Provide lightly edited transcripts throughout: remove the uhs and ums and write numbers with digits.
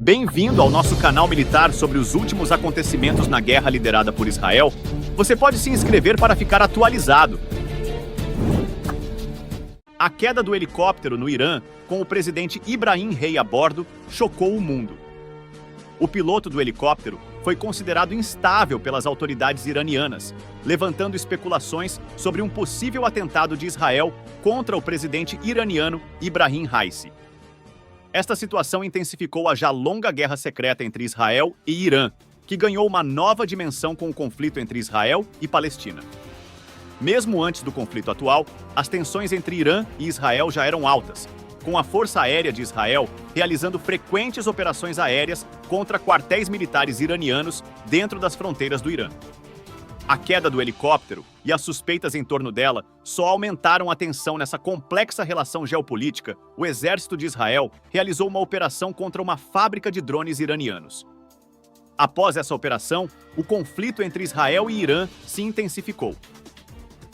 Bem-vindo ao nosso canal militar sobre os últimos acontecimentos na guerra liderada por Israel. Você pode se inscrever para ficar atualizado. A queda do helicóptero no Irã, com o presidente Ibrahim Rei a bordo, chocou o mundo. O piloto do helicóptero foi considerado instável pelas autoridades iranianas, levantando especulações sobre um possível atentado de Israel contra o presidente iraniano Ibrahim Raisi. Esta situação intensificou a já longa guerra secreta entre Israel e Irã, que ganhou uma nova dimensão com o conflito entre Israel e Palestina. Mesmo antes do conflito atual, as tensões entre Irã e Israel já eram altas, com a Força Aérea de Israel realizando frequentes operações aéreas contra quartéis militares iranianos dentro das fronteiras do Irã. A queda do helicóptero e as suspeitas em torno dela só aumentaram a tensão nessa complexa relação geopolítica. O exército de Israel realizou uma operação contra uma fábrica de drones iranianos. Após essa operação, o conflito entre Israel e Irã se intensificou.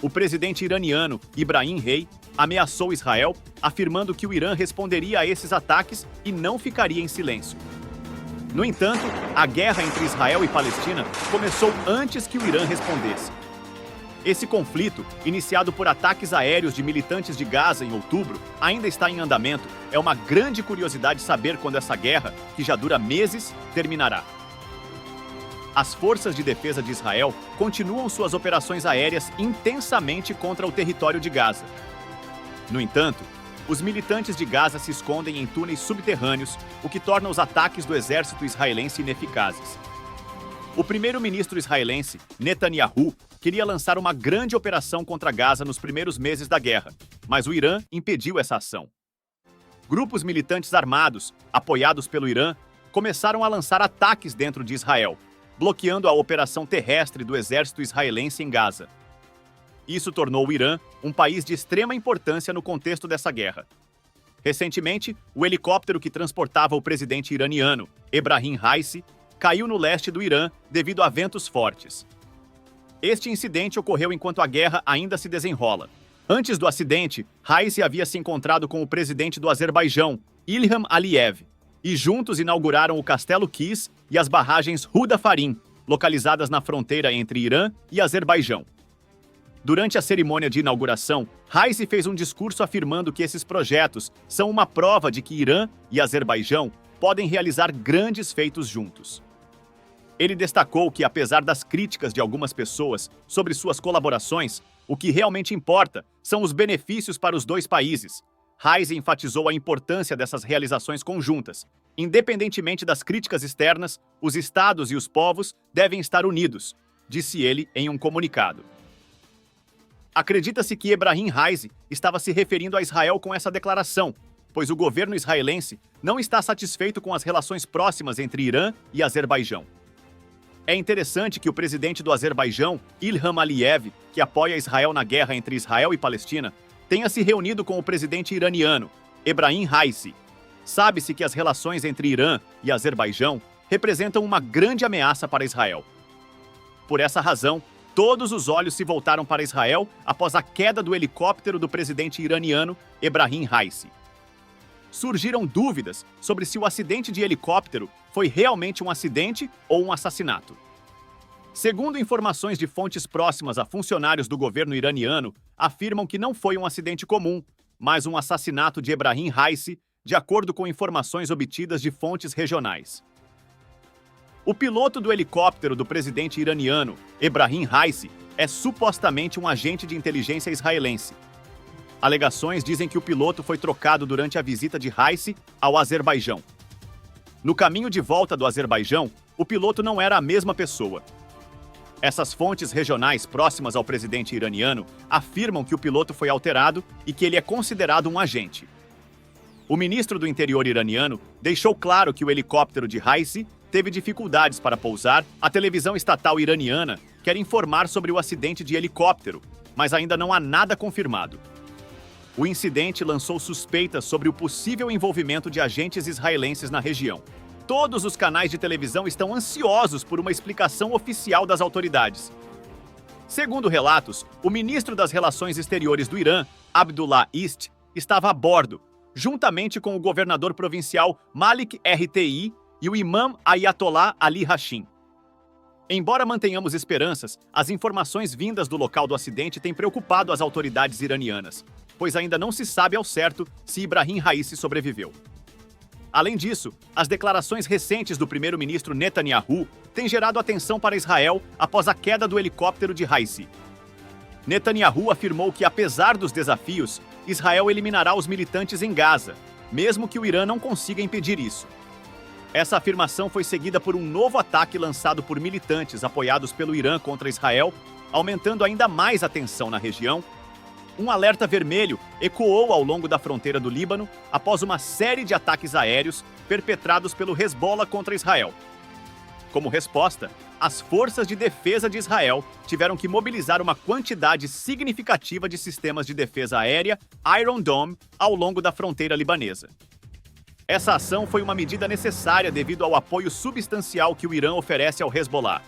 O presidente iraniano, Ibrahim Rei, ameaçou Israel, afirmando que o Irã responderia a esses ataques e não ficaria em silêncio. No entanto, a guerra entre Israel e Palestina começou antes que o Irã respondesse. Esse conflito, iniciado por ataques aéreos de militantes de Gaza em outubro, ainda está em andamento. É uma grande curiosidade saber quando essa guerra, que já dura meses, terminará. As forças de defesa de Israel continuam suas operações aéreas intensamente contra o território de Gaza. No entanto, os militantes de Gaza se escondem em túneis subterrâneos, o que torna os ataques do exército israelense ineficazes. O primeiro-ministro israelense, Netanyahu, queria lançar uma grande operação contra Gaza nos primeiros meses da guerra, mas o Irã impediu essa ação. Grupos militantes armados, apoiados pelo Irã, começaram a lançar ataques dentro de Israel, bloqueando a operação terrestre do exército israelense em Gaza. Isso tornou o Irã um país de extrema importância no contexto dessa guerra. Recentemente, o helicóptero que transportava o presidente iraniano, Ebrahim Raisi, caiu no leste do Irã devido a ventos fortes. Este incidente ocorreu enquanto a guerra ainda se desenrola. Antes do acidente, Raisi havia se encontrado com o presidente do Azerbaijão, Ilham Aliyev, e juntos inauguraram o Castelo Kish e as barragens Huda Farin, localizadas na fronteira entre Irã e Azerbaijão. Durante a cerimônia de inauguração, Raisi fez um discurso afirmando que esses projetos são uma prova de que Irã e Azerbaijão podem realizar grandes feitos juntos. Ele destacou que, apesar das críticas de algumas pessoas sobre suas colaborações, o que realmente importa são os benefícios para os dois países. Raisi enfatizou a importância dessas realizações conjuntas. Independentemente das críticas externas, os estados e os povos devem estar unidos, disse ele em um comunicado. Acredita-se que Ebrahim Raisi estava se referindo a Israel com essa declaração, pois o governo israelense não está satisfeito com as relações próximas entre Irã e Azerbaijão. É interessante que o presidente do Azerbaijão, Ilham Aliyev, que apoia Israel na guerra entre Israel e Palestina, tenha se reunido com o presidente iraniano, Ebrahim Raisi. Sabe-se que as relações entre Irã e Azerbaijão representam uma grande ameaça para Israel. Por essa razão, todos os olhos se voltaram para Israel após a queda do helicóptero do presidente iraniano Ebrahim Raisi. Surgiram dúvidas sobre se o acidente de helicóptero foi realmente um acidente ou um assassinato. Segundo informações de fontes próximas a funcionários do governo iraniano, afirmam que não foi um acidente comum, mas um assassinato de Ebrahim Raisi, de acordo com informações obtidas de fontes regionais. O piloto do helicóptero do presidente iraniano, Ebrahim Raisi, é supostamente um agente de inteligência israelense. Alegações dizem que o piloto foi trocado durante a visita de Raisi ao Azerbaijão. No caminho de volta do Azerbaijão, o piloto não era a mesma pessoa. Essas fontes regionais próximas ao presidente iraniano afirmam que o piloto foi alterado e que ele é considerado um agente. O ministro do Interior iraniano deixou claro que o helicóptero de Raisi teve dificuldades para pousar. A televisão estatal iraniana quer informar sobre o acidente de helicóptero, mas ainda não há nada confirmado. O incidente lançou suspeitas sobre o possível envolvimento de agentes israelenses na região. Todos os canais de televisão estão ansiosos por uma explicação oficial das autoridades. Segundo relatos, o ministro das Relações Exteriores do Irã, Abdullah Ist, estava a bordo, juntamente com o governador provincial Malik RTI e o imã Ayatollah Ali Hashim. Embora mantenhamos esperanças, as informações vindas do local do acidente têm preocupado as autoridades iranianas, pois ainda não se sabe ao certo se Ibrahim Raisi sobreviveu. Além disso, as declarações recentes do primeiro-ministro Netanyahu têm gerado atenção para Israel após a queda do helicóptero de Raisi. Netanyahu afirmou que, apesar dos desafios, Israel eliminará os militantes em Gaza, mesmo que o Irã não consiga impedir isso. Essa afirmação foi seguida por um novo ataque lançado por militantes apoiados pelo Irã contra Israel, aumentando ainda mais a tensão na região. Um alerta vermelho ecoou ao longo da fronteira do Líbano após uma série de ataques aéreos perpetrados pelo Hezbollah contra Israel. Como resposta, as forças de defesa de Israel tiveram que mobilizar uma quantidade significativa de sistemas de defesa aérea Iron Dome ao longo da fronteira libanesa. Essa ação foi uma medida necessária devido ao apoio substancial que o Irã oferece ao Hezbollah.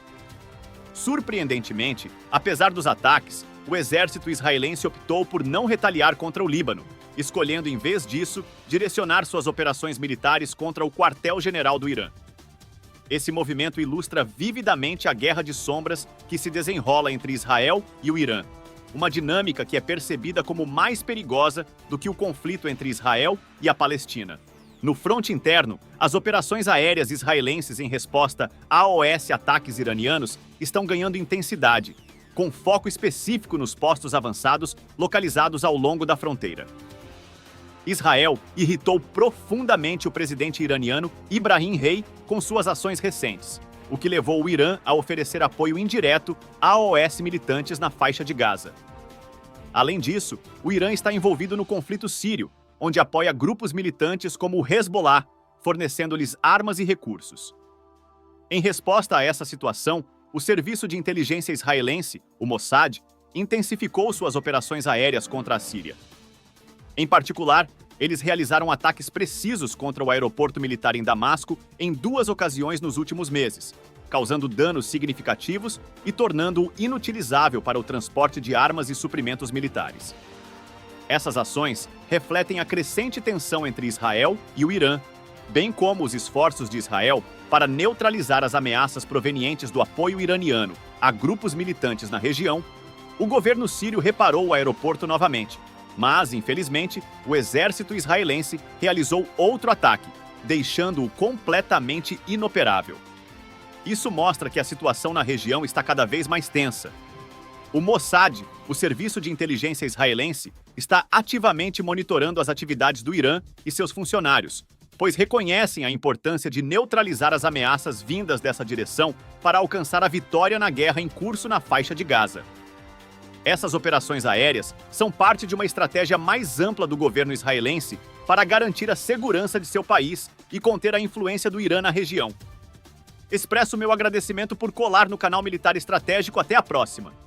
Surpreendentemente, apesar dos ataques, o exército israelense optou por não retaliar contra o Líbano, escolhendo, em vez disso, direcionar suas operações militares contra o quartel-general do Irã. Esse movimento ilustra vividamente a guerra de sombras que se desenrola entre Israel e o Irã, uma dinâmica que é percebida como mais perigosa do que o conflito entre Israel e a Palestina. No fronte interno, as operações aéreas israelenses em resposta a ataques iranianos estão ganhando intensidade, com foco específico nos postos avançados localizados ao longo da fronteira. Israel irritou profundamente o presidente iraniano Ibrahim Rei com suas ações recentes, o que levou o Irã a oferecer apoio indireto a militantes na faixa de Gaza. Além disso, o Irã está envolvido no conflito sírio, onde apoia grupos militantes como o Hezbollah, fornecendo-lhes armas e recursos. Em resposta a essa situação, o serviço de inteligência israelense, o Mossad, intensificou suas operações aéreas contra a Síria. Em particular, eles realizaram ataques precisos contra o aeroporto militar em Damasco em 2 ocasiões nos últimos meses, causando danos significativos e tornando-o inutilizável para o transporte de armas e suprimentos militares. Essas ações refletem a crescente tensão entre Israel e o Irã, bem como os esforços de Israel para neutralizar as ameaças provenientes do apoio iraniano a grupos militantes na região. O governo sírio reparou o aeroporto novamente, mas, infelizmente, o exército israelense realizou outro ataque, deixando-o completamente inoperável. Isso mostra que a situação na região está cada vez mais tensa. O Mossad, o serviço de inteligência israelense, está ativamente monitorando as atividades do Irã e seus funcionários, pois reconhecem a importância de neutralizar as ameaças vindas dessa direção para alcançar a vitória na guerra em curso na faixa de Gaza. Essas operações aéreas são parte de uma estratégia mais ampla do governo israelense para garantir a segurança de seu país e conter a influência do Irã na região. Expresso meu agradecimento por colar no canal Militar Estratégico. Até a próxima!